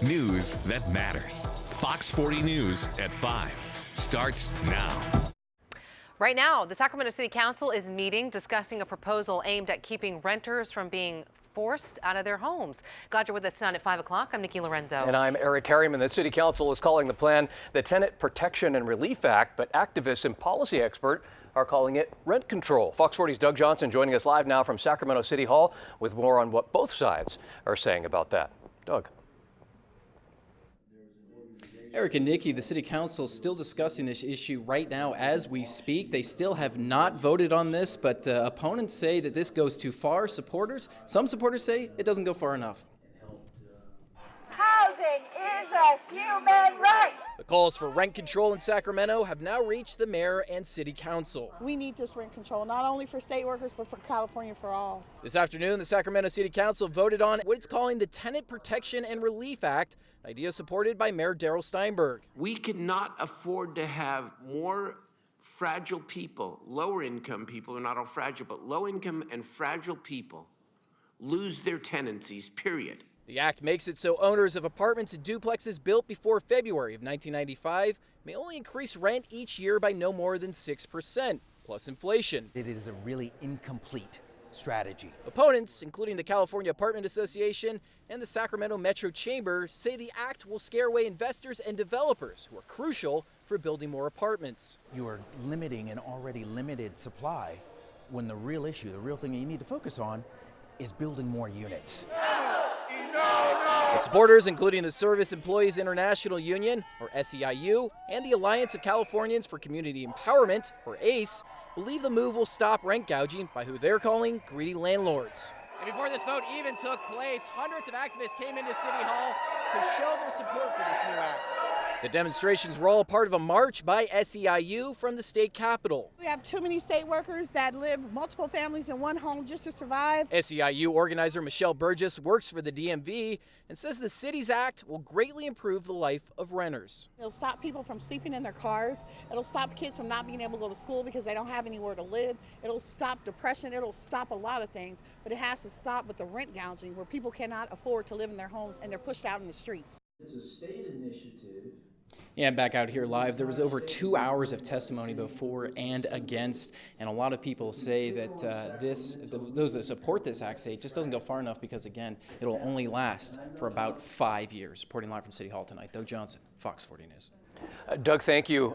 News that matters. Fox 40 News at 5 starts now. Right now, the Sacramento City Council is meeting, discussing a proposal aimed at keeping renters from being forced out of their homes. Glad you're with us tonight at 5 o'clock. I'm Nikki Lorenzo. And I'm Eric Harriman. The City Council is calling the plan the Tenant Protection and Relief Act, but activists and policy experts are calling it rent control. Fox 40's Doug Johnson joining us live now from Sacramento City Hall with more on what both sides are saying about that. Doug. Eric and Nikki, the City Council is still discussing this issue right now as we speak. They still have not voted on this, but opponents say that this goes too far. Some supporters say it doesn't go far enough. Housing is a human right. The calls for rent control in Sacramento have now reached the mayor and City Council. We need this rent control, not only for state workers, but for California for all. This afternoon, the Sacramento City Council voted on what it's calling the Tenant Protection and Relief Act, an idea supported by Mayor Darrell Steinberg. We cannot afford to have more fragile people, lower income people, are not all fragile, but low income and fragile people lose their tenancies, period. The act makes it so owners of apartments and duplexes built before February of 1995 may only increase rent each year by no more than 6%, plus inflation. It is a really incomplete strategy. Opponents, including the California Apartment Association and the Sacramento Metro Chamber, say the act will scare away investors and developers who are crucial for building more apartments. You are limiting an already limited supply when the real issue, the real thing that you need to focus on is building more units. But supporters, including the Service Employees International Union, or SEIU, and the Alliance of Californians for Community Empowerment, or ACE, believe the move will stop rent gouging by who they're calling greedy landlords. And before this vote even took place, hundreds of activists came into City Hall to show their support for this new act. The demonstrations were all part of a march by SEIU from the state capitol. We have too many state workers that live multiple families in one home just to survive. SEIU organizer Michelle Burgess works for the DMV and says the city's act will greatly improve the life of renters. It'll stop people from sleeping in their cars. It'll stop kids from not being able to go to school because they don't have anywhere to live. It'll stop depression. It'll stop a lot of things, but it has to stop with the rent gouging where people cannot afford to live in their homes and they're pushed out in the streets. It's a state initiative. Yeah, back out here live, there was over 2 hours of testimony before and against, and a lot of people say that those that support this act say it just doesn't go far enough because, again, it'll only last for about 5 years. Reporting live from City Hall tonight, Doug Johnson, Fox 40 News. Doug, thank you.